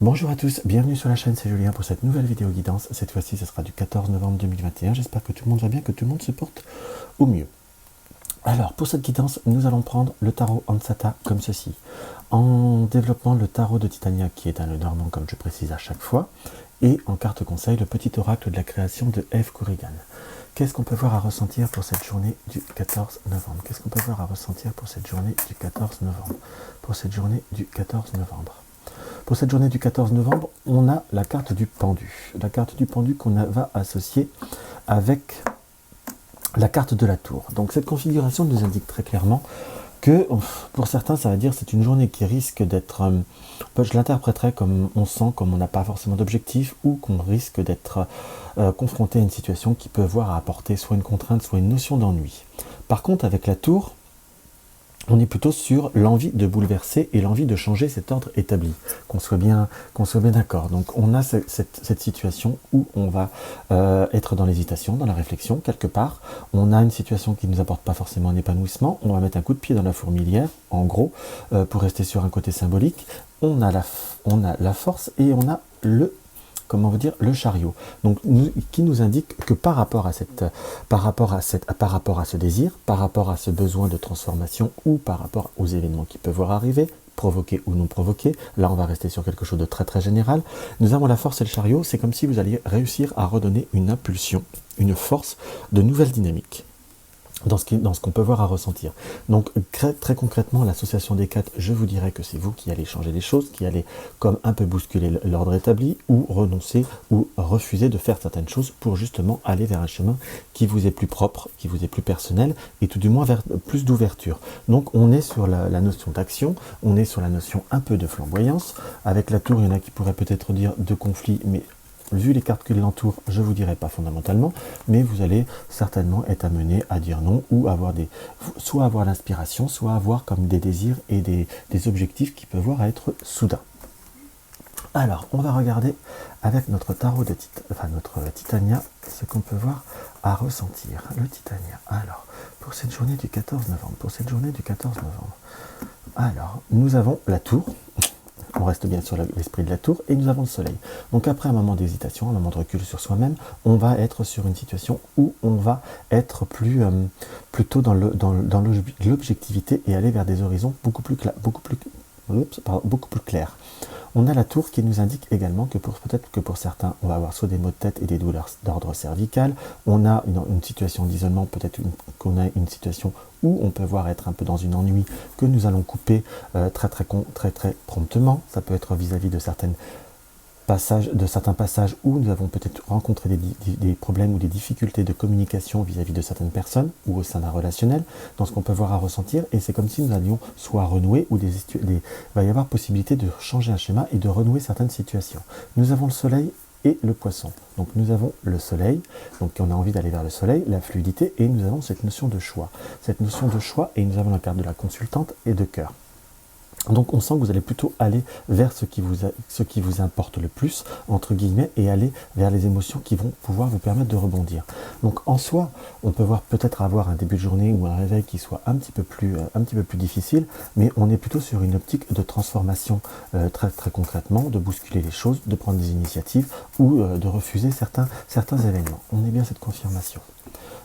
Bonjour à tous, bienvenue sur la chaîne, c'est Julien pour cette nouvelle vidéo guidance. Cette fois-ci, ce sera du 14 novembre 2021. J'espère que tout le monde va bien, que tout le monde se porte au mieux. Alors, pour cette guidance, nous allons prendre le tarot Ansata comme ceci. En développement, le tarot de Titania, qui est un Lenormand, comme je précise à chaque fois. Et en carte conseil, le petit oracle de la création de Eve Corrigan. Qu'est-ce qu'on peut voir à ressentir pour cette journée du 14 novembre? Qu'est-ce qu'on peut voir à ressentir pour cette journée du 14 novembre? Pour cette journée du 14 novembre. Pour cette journée du 14 novembre, on a la carte du pendu. La carte du pendu qu'on va associer avec la carte de la tour. Donc cette configuration nous indique très clairement que, pour certains, ça va dire c'est une journée qui risque d'être, je l'interpréterais comme on sent, comme on n'a pas forcément d'objectif, ou qu'on risque d'être confronté à une situation qui peut voir à apporter soit une contrainte, soit une notion d'ennui. Par contre, avec la tour, on est plutôt sur l'envie de bouleverser et l'envie de changer cet ordre établi, qu'on soit bien d'accord. Donc on a cette situation où on va être dans l'hésitation, dans la réflexion, quelque part. On a une situation qui ne nous apporte pas forcément un épanouissement. On va mettre un coup de pied dans la fourmilière, en gros, pour rester sur un côté symbolique. On a la force et on a le chariot. Donc, qui nous indique que par rapport à ce désir, par rapport à ce besoin de transformation ou par rapport aux événements qui peuvent voir arriver, provoqués ou non provoqués, là on va rester sur quelque chose de très très général, nous avons la force et le chariot, c'est comme si vous alliez réussir à redonner une impulsion, une force de nouvelle dynamique dans ce qu'on peut voir à ressentir. Donc très concrètement, l'association des quatre, je vous dirais que c'est vous qui allez changer les choses, qui allez comme un peu bousculer l'ordre établi, ou renoncer, ou refuser de faire certaines choses pour justement aller vers un chemin qui vous est plus propre, qui vous est plus personnel, et tout du moins vers plus d'ouverture. Donc on est sur la notion d'action, on est sur la notion un peu de flamboyance. Avec la tour, il y en a qui pourraient peut-être dire de conflit, mais vu les cartes qui l'entourent, je ne vous dirai pas fondamentalement, mais vous allez certainement être amené à dire non ou avoir soit avoir l'inspiration, soit avoir comme des désirs et des objectifs qui peuvent voir à être soudains. Alors, on va regarder avec notre tarot de notre Titania, ce qu'on peut voir à ressentir. Le Titania. Alors, pour cette journée du 14 novembre, alors, nous avons la tour. On reste bien sur l'esprit de la tour, et nous avons le soleil. Donc après un moment d'hésitation, un moment de recul sur soi-même, on va être sur une situation où on va être plutôt dans l'objectivité et aller vers des horizons beaucoup plus clairs. On a la tour qui nous indique également que peut-être que pour certains, on va avoir soit des maux de tête et des douleurs d'ordre cervical. On a une situation d'isolement, peut-être qu'on a une situation où on peut voir être un peu dans une ennui que nous allons couper très promptement. Ça peut être vis-à-vis de certains passages où nous avons peut-être rencontré des problèmes ou des difficultés de communication vis-à-vis de certaines personnes ou au sein d'un relationnel, dans ce qu'on peut voir à ressentir, et c'est comme si nous allions soit renouer ou il va y avoir possibilité de changer un schéma et de renouer certaines situations. Nous avons le soleil et le poisson. Donc nous avons le soleil, donc on a envie d'aller vers le soleil, la fluidité, et nous avons cette notion de choix. Et nous avons la carte de la consultante et de cœur. Donc on sent que vous allez plutôt aller vers ce qui vous importe le plus, entre guillemets, et aller vers les émotions qui vont pouvoir vous permettre de rebondir. Donc en soi, on peut peut-être avoir un début de journée ou un réveil qui soit un petit peu plus difficile, mais on est plutôt sur une optique de transformation très concrètement, de bousculer les choses, de prendre des initiatives ou de refuser certains événements. On est bien cette confirmation.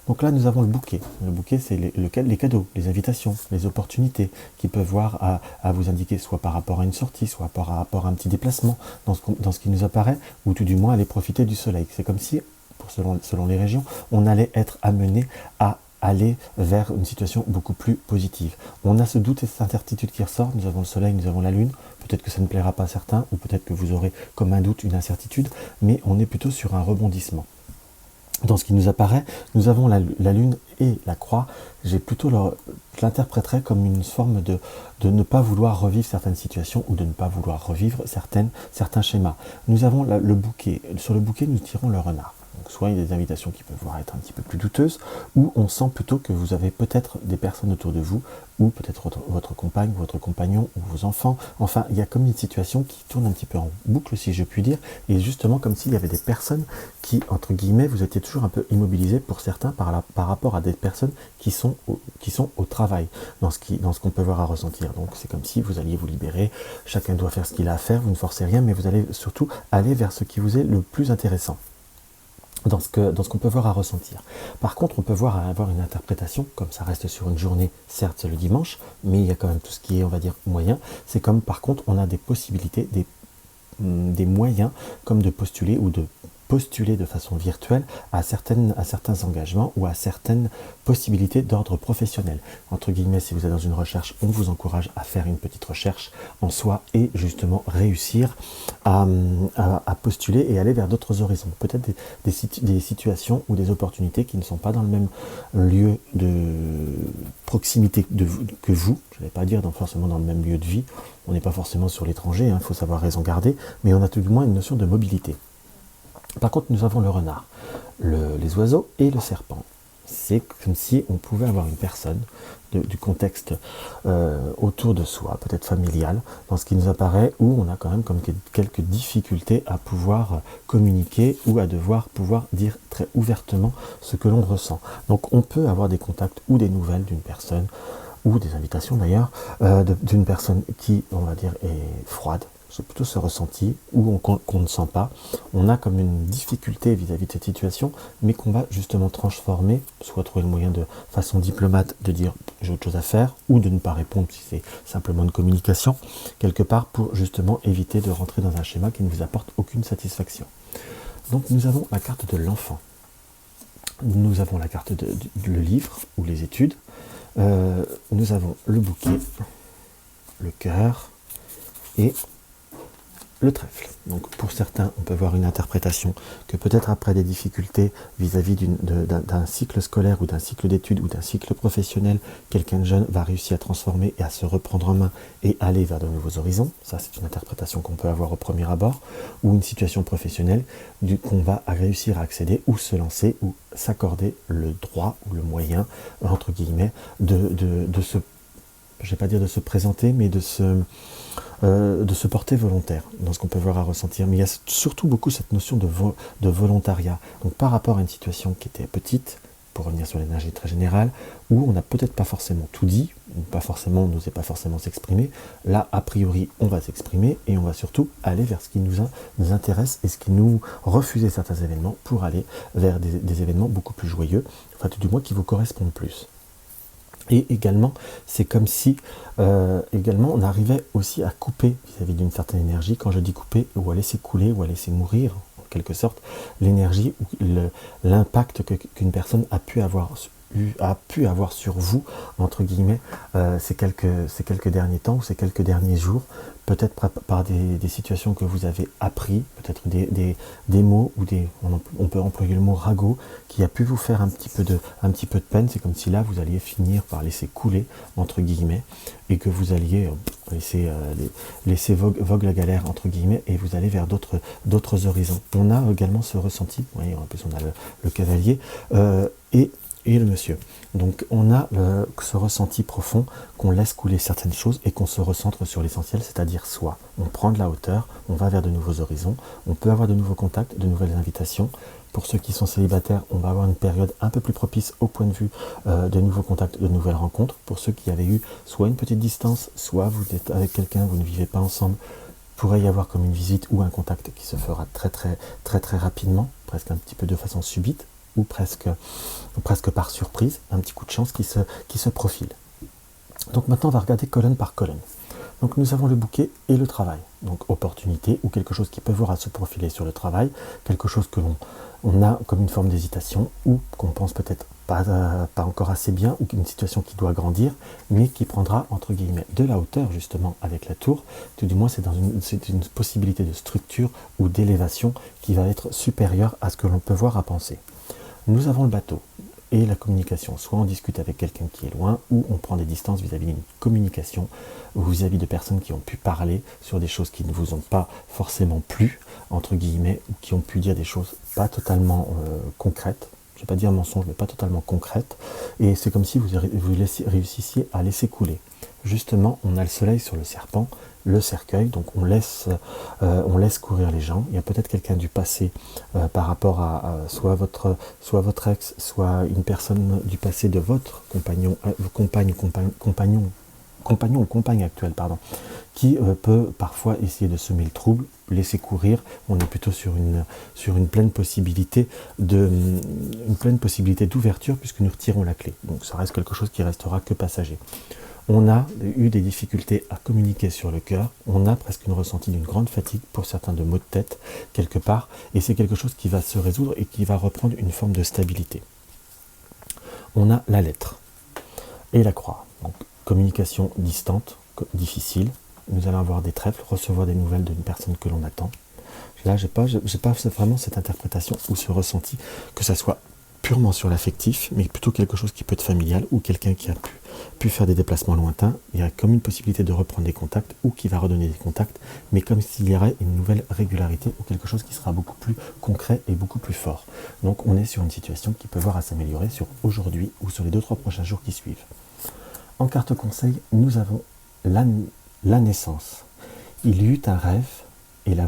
Donc là, nous avons le bouquet. Le bouquet, c'est les cadeaux, les invitations, les opportunités qui peuvent voir à vous indiquer soit par rapport à une sortie, soit par rapport à un petit déplacement dans ce qui nous apparaît, ou tout du moins aller profiter du soleil. C'est comme si, selon les régions, on allait être amené à aller vers une situation beaucoup plus positive. On a ce doute et cette incertitude qui ressort. Nous avons le soleil, nous avons la lune. Peut-être que ça ne plaira pas à certains, ou peut-être que vous aurez comme un doute, une incertitude, mais on est plutôt sur un rebondissement. Dans ce qui nous apparaît, nous avons la lune et la croix. Je l'interpréterais comme une forme de ne pas vouloir revivre certaines situations ou de ne pas vouloir revivre certains schémas. Nous avons le bouquet. Sur le bouquet, nous tirons le renard. Donc soit il y a des invitations qui peuvent voir être un petit peu plus douteuses, ou on sent plutôt que vous avez peut-être des personnes autour de vous, ou peut-être votre compagne, votre compagnon, ou vos enfants. Enfin, il y a comme une situation qui tourne un petit peu en boucle, si je puis dire, et justement comme s'il y avait des personnes qui, entre guillemets, vous étiez toujours un peu immobilisés pour certains par rapport à des personnes qui sont au travail, dans ce qu'on peut voir à ressentir. Donc c'est comme si vous alliez vous libérer, chacun doit faire ce qu'il a à faire, vous ne forcez rien, mais vous allez surtout aller vers ce qui vous est le plus intéressant dans ce qu'on peut voir à ressentir. Par contre, on peut voir à avoir une interprétation, comme ça reste sur une journée, certes c'est le dimanche, mais il y a quand même tout ce qui est, on va dire, moyen. C'est comme, par contre, on a des possibilités, des moyens, comme de postuler ou de postuler de façon virtuelle à certains engagements ou à certaines possibilités d'ordre professionnel. Entre guillemets, si vous êtes dans une recherche, on vous encourage à faire une petite recherche en soi et justement réussir à postuler et aller vers d'autres horizons. Peut-être des situations ou des opportunités qui ne sont pas dans le même lieu de proximité que vous, je ne vais pas dire forcément dans le même lieu de vie, on n'est pas forcément sur l'étranger, il faut savoir raison garder, mais on a tout du moins une notion de mobilité. Par contre, nous avons le renard, les oiseaux et le serpent. C'est comme si on pouvait avoir une personne du contexte autour de soi, peut-être familial, dans ce qui nous apparaît, où on a quand même comme quelques difficultés à pouvoir communiquer ou à devoir pouvoir dire très ouvertement ce que l'on ressent. Donc on peut avoir des contacts ou des nouvelles d'une personne, ou des invitations d'ailleurs, d'une personne qui, on va dire, est froide. C'est plutôt ce ressenti ou qu'on ne sent pas. On a comme une difficulté vis-à-vis de cette situation, mais qu'on va justement transformer, soit trouver le moyen de façon diplomate de dire j'ai autre chose à faire, ou de ne pas répondre si c'est simplement une communication, quelque part pour justement éviter de rentrer dans un schéma qui ne vous apporte aucune satisfaction. Donc nous avons la carte de l'enfant. Nous avons la carte le livre ou les études. Nous avons le bouquet, le cœur et le trèfle. Donc pour certains, on peut voir une interprétation que peut-être après des difficultés vis-à-vis d'un cycle scolaire ou d'un cycle d'études ou d'un cycle professionnel, quelqu'un de jeune va réussir à transformer et à se reprendre en main et aller vers de nouveaux horizons. Ça, c'est une interprétation qu'on peut avoir au premier abord. Ou une situation professionnelle qu'on va réussir à accéder ou se lancer ou s'accorder le droit ou le moyen, entre guillemets, de se, je ne vais pas dire de se présenter, mais de se porter volontaire dans ce qu'on peut voir à ressentir. Mais il y a surtout beaucoup cette notion de volontariat. Donc par rapport à une situation qui était petite, pour revenir sur l'énergie très générale, où on n'a peut-être pas forcément tout dit, on n'osait pas forcément s'exprimer, là a priori on va s'exprimer et on va surtout aller vers ce qui nous intéresse et ce qui nous refusait certains événements pour aller vers des événements beaucoup plus joyeux, enfin tout du moins qui vous correspondent plus. Et également, c'est comme si également on arrivait aussi à couper vis-à-vis d'une certaine énergie. Quand je dis couper, ou à laisser couler, ou à laisser mourir, en quelque sorte, l'énergie ou l'impact qu'une personne a pu avoir sur vous, entre guillemets, ces quelques derniers temps ou ces quelques derniers jours, peut-être par des situations que vous avez appris, peut-être des mots ou on peut employer le mot ragot, qui a pu vous faire un petit peu de peine. C'est comme si là vous alliez finir par laisser couler, entre guillemets, et que vous alliez laisser vogue la galère, entre guillemets, et vous allez vers d'autres horizons. On a également ce ressenti, vous voyez, en plus on a le cavalier, et le monsieur. Donc on a ce ressenti profond qu'on laisse couler certaines choses et qu'on se recentre sur l'essentiel, c'est-à-dire soi. On prend de la hauteur, on va vers de nouveaux horizons, on peut avoir de nouveaux contacts, de nouvelles invitations. Pour ceux qui sont célibataires, on va avoir une période un peu plus propice au point de vue de nouveaux contacts, de nouvelles rencontres. Pour ceux qui avaient eu soit une petite distance, soit vous êtes avec quelqu'un, vous ne vivez pas ensemble, pourrait y avoir comme une visite ou un contact qui se fera très très très très rapidement, presque un petit peu de façon subite, ou presque par surprise, un petit coup de chance qui se profile. Donc maintenant on va regarder colonne par colonne. Donc nous avons le bouquet et le travail. Donc opportunité ou quelque chose qui peut voir à se profiler sur le travail, quelque chose que l'on a comme une forme d'hésitation ou qu'on pense peut-être pas encore assez bien, ou une situation qui doit grandir, mais qui prendra entre guillemets de la hauteur justement avec la tour. Tout du moins c'est une possibilité de structure ou d'élévation qui va être supérieure à ce que l'on peut voir à penser. Nous avons le bateau et la communication. Soit on discute avec quelqu'un qui est loin, ou on prend des distances vis-à-vis d'une communication, ou vis-à-vis de personnes qui ont pu parler sur des choses qui ne vous ont pas forcément plu, entre guillemets, ou qui ont pu dire des choses pas totalement concrètes. Je ne vais pas dire mensonge, mais pas totalement concrètes. Et c'est comme si vous réussissiez à laisser couler. Justement, on a le soleil sur le serpent, le cercueil, donc on laisse courir les gens. Il y a peut-être quelqu'un du passé par rapport à soit votre ex, soit une personne du passé de votre compagnon ou compagne actuelle, pardon, qui peut parfois essayer de semer le trouble, laisser courir. On est plutôt sur une pleine possibilité d'ouverture, puisque nous retirons la clé. Donc ça reste quelque chose qui restera que passager. On a eu des difficultés à communiquer sur le cœur, on a presque une ressenti d'une grande fatigue, pour certains de maux de tête, quelque part, et c'est quelque chose qui va se résoudre et qui va reprendre une forme de stabilité. On a la lettre et la croix. Donc, communication distante, difficile. Nous allons avoir des trèfles, recevoir des nouvelles d'une personne que l'on attend. Là, j'ai pas vraiment cette interprétation ou ce ressenti, que ça soit purement sur l'affectif, mais plutôt quelque chose qui peut être familial, ou quelqu'un qui a pu faire des déplacements lointains. Il y a comme une possibilité de reprendre des contacts, ou qui va redonner des contacts, mais comme s'il y aurait une nouvelle régularité, ou quelque chose qui sera beaucoup plus concret et beaucoup plus fort. Donc on est sur une situation qui peut voir à s'améliorer sur aujourd'hui, ou sur les 2-3 prochains jours qui suivent. En carte conseil, nous avons la naissance. Il y eut un rêve et la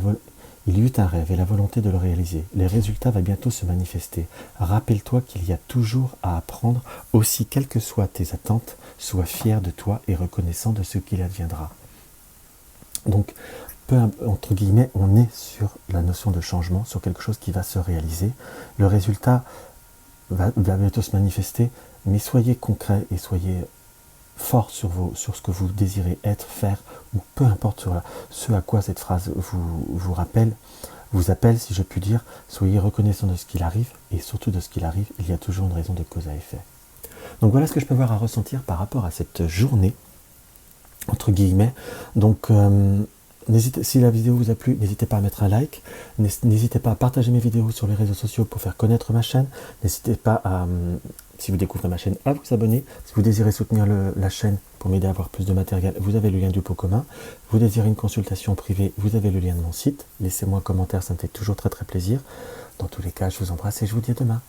volonté de le réaliser. Les résultats vont bientôt se manifester. Rappelle-toi qu'il y a toujours à apprendre. Aussi, quelles que soient tes attentes, sois fier de toi et reconnaissant de ce qu'il adviendra. Donc, entre guillemets, on est sur la notion de changement, sur quelque chose qui va se réaliser. Le résultat va bientôt se manifester, mais soyez concret et soyez fort sur ce que vous désirez être, faire, ou peu importe sur ce à quoi cette phrase vous appelle, si je puis dire. Soyez reconnaissant de ce qu'il arrive, et surtout de ce qu'il arrive, il y a toujours une raison de cause à effet. Donc voilà ce que je peux avoir à ressentir par rapport à cette journée, entre guillemets. Donc si la vidéo vous a plu, n'hésitez pas à mettre un like, n'hésitez pas à partager mes vidéos sur les réseaux sociaux pour faire connaître ma chaîne, n'hésitez pas à, si vous découvrez ma chaîne, à vous abonner. Si vous désirez soutenir la chaîne pour m'aider à avoir plus de matériel, vous avez le lien du pot commun. Vous désirez une consultation privée, vous avez le lien de mon site. Laissez-moi un commentaire, ça me fait toujours très très plaisir. Dans tous les cas, je vous embrasse et je vous dis à demain.